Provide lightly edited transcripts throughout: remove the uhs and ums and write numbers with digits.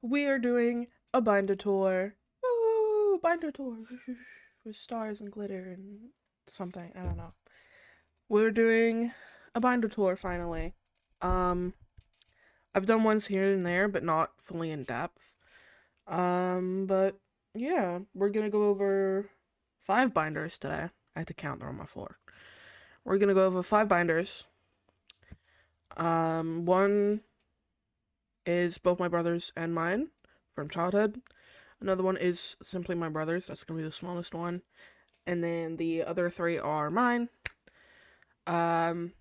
we are doing a binder tour. Woo! Binder tour with stars and glitter and something. I don't know. We're doing a binder tour finally. Um, I've done ones here and there, but not fully in depth. But yeah, we're gonna go over 5 binders today. I had to count, they're on my floor. We're gonna go over 5 binders. One is both my brother's and mine from childhood. Another one is simply my brother's. That's gonna be the smallest one. And then the other 3 are mine. Um,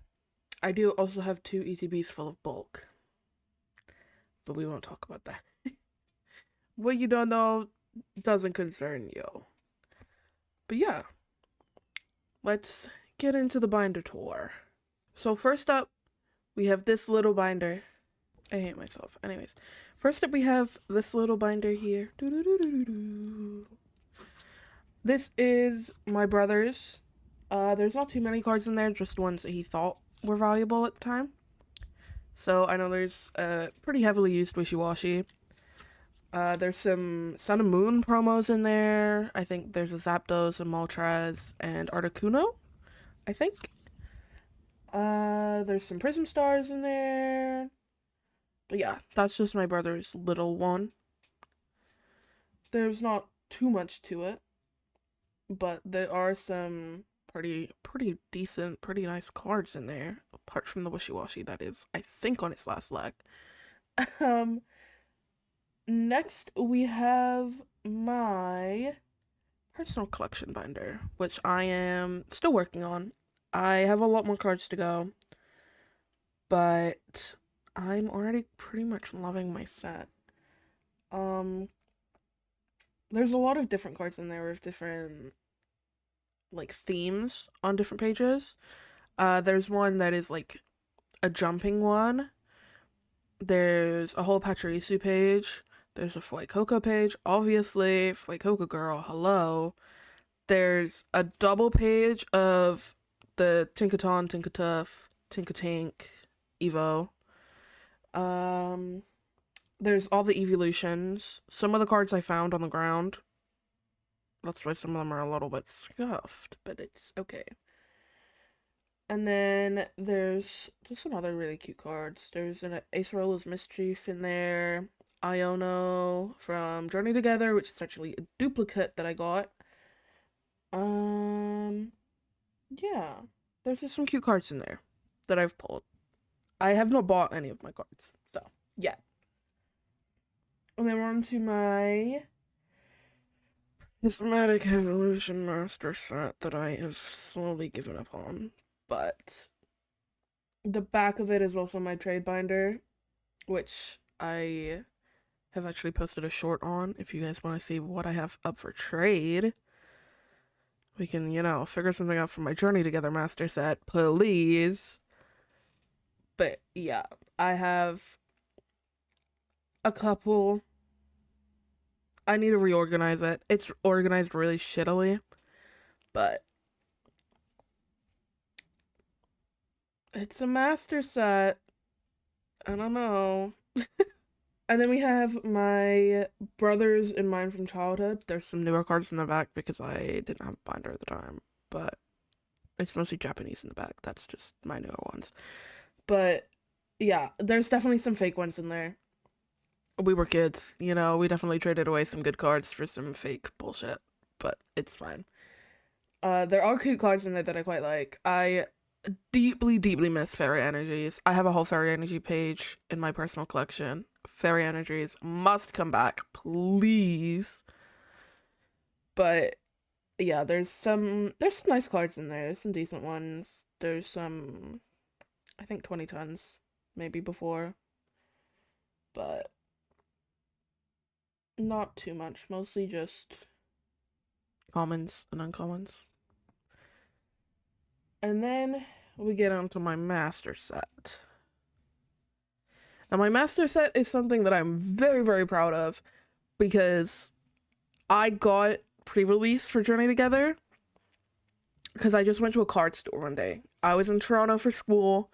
I do also have 2 ETBs full of bulk, but we won't talk about that. What you don't know doesn't concern you. But yeah, let's get into the binder tour. So first up, we have this little binder. I hate myself. Anyways, first up we have this little binder here. This is my brother's. There's not too many cards in there, just ones that he thought were valuable at the time. So I know there's pretty heavily used Wishy-Washy. There's some Sun and Moon promos in there. I think there's a Zapdos, a Moltres, and Articuno, I think. There's some Prism Stars in there. But yeah, that's just my brother's little one. There's not too much to it, but there are some pretty decent, pretty nice cards in there, apart from the Wishy-Washy that is, I think, on its last leg. um Next we have my personal collection binder, which I am still working on. I have a lot more cards to go, but I'm already pretty much loving my set. Um there's a lot of different cards in there with different like themes on different pages. There's one that is like a jumping one. There's a whole Pachirisu page. There's a Fuecoco page. Obviously, Fuecoco girl, hello. There's a double page of the Tinkaton, Tinkatuff, Tinkatink, Evo. Um, there's all the evolutions. Some of the cards I found on the ground. That's why some of them are a little bit scuffed, but it's okay. And then there's just some other really cute cards. There's an Acerola's Mischief in there. Iono from Journey Together, which is actually a duplicate that I got. Um, yeah. There's just some cute cards in there that I've pulled. I have not bought any of my cards, so yeah. And then we're on to my Prismatic Evolution Master set that I have slowly given up on. But the back of it is also my trade binder, which I have actually posted a short on. If you guys want to see what I have up for trade, we can, figure something out for my Journey Together Master set, please. But yeah, I have a couple. I need to reorganize it. It's organized really shittily, but it's a master set. I don't know. And then we have my brothers and mine from childhood. There's some newer cards in the back because I didn't have a binder at the time, but it's mostly Japanese in the back. That's just my newer ones. But yeah, there's definitely some fake ones in there. We were kids, we definitely traded away some good cards for some fake bullshit, but it's fine. There are cute cards in there that I quite like. I deeply miss Fairy Energies. I have a whole Fairy Energy page in my personal collection. Fairy Energies must come back, please. But yeah, there's some nice cards in there. There's some decent ones. There's some, I think 20 tons maybe before, but not too much. Mostly just commons and uncommons. And then we get onto my master set. Now, my master set is something that I'm very proud of because I got pre-release for Journey Together because I just went to a card store one day. I was in Toronto for school.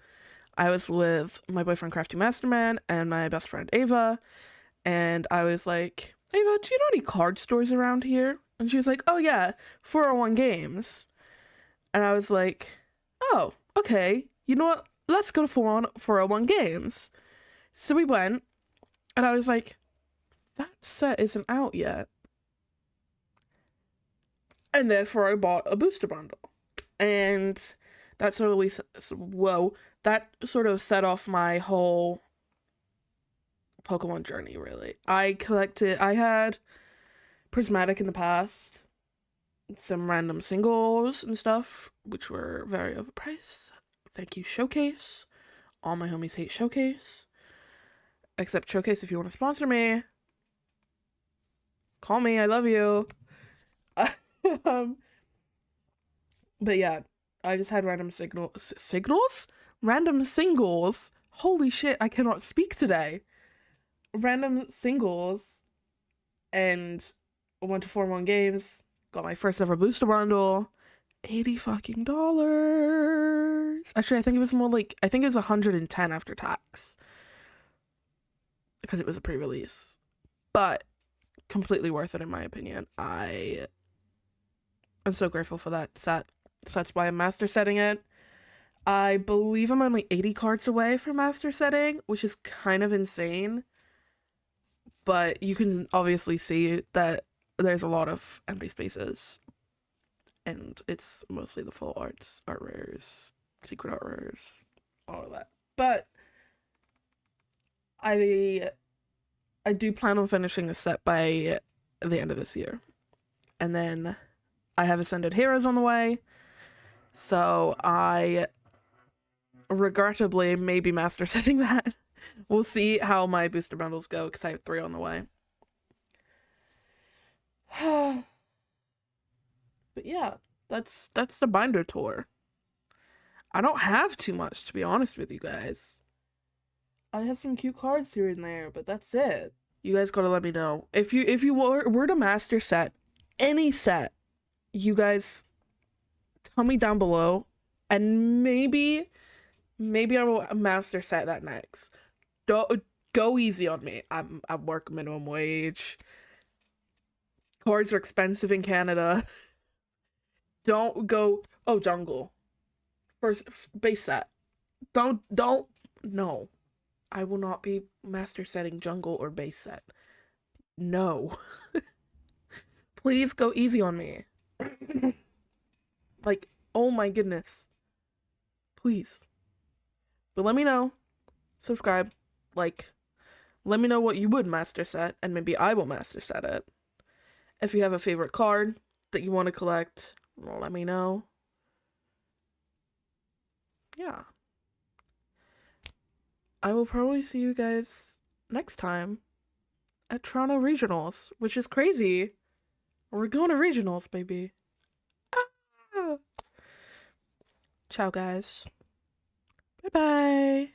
I was with my boyfriend Crafty Masterman and my best friend Ava, And I was like, Ava, do you know any card stores around here? And she was like, oh yeah, 401 Games. And I was like, oh, okay. You know what? Let's go to 401 Games. So we went, and I was like, that set isn't out yet. And therefore I bought a booster bundle. And that sort of set off my whole Pokemon journey, really. I had Prismatic in the past, some random singles and stuff, which were very overpriced. Thank you, Showcase. All my homies hate Showcase. Except Showcase, if you want to sponsor me, call me, I love you. um, but yeah, I just had random signals? Random singles? Holy shit, I cannot speak today. Random singles, and went to 401 Games, got my first ever booster bundle, $80 fucking dollars. Actually, I think it was $110 after tax, because it was a pre-release, but completely worth it in my opinion. I'm so grateful for that set. So that's why I'm master setting it. I believe I'm only 80 cards away from master setting, which is kind of insane. But you can obviously see that there's a lot of empty spaces. And it's mostly the full arts, art rares, secret art rares, all of that. But I do plan on finishing the set by the end of this year. And then I have Ascended Heroes on the way. So I regrettably may be master setting that. We'll see how my booster bundles go, because I have 3 on the way. But yeah, that's the binder tour. I don't have too much, to be honest with you guys. I have some cute cards here and there, but that's it. You guys gotta let me know if you were to master set any set. You guys tell me down below, and maybe I will master set that next. Go easy on me. I work minimum wage. Cards are expensive in Canada. Don't go. Oh, jungle. First base set. Don't. No. I will not be master setting jungle or base set. No. Please go easy on me. Like, oh my goodness. Please. But let me know. Subscribe. Like, let me know what you would master set, and maybe I will master set it. If you have a favorite card that you want to collect, let me know. Yeah. I will probably see you guys next time at Toronto Regionals, which is crazy. We're going to Regionals, baby. Ah! Ciao, guys. Bye-bye.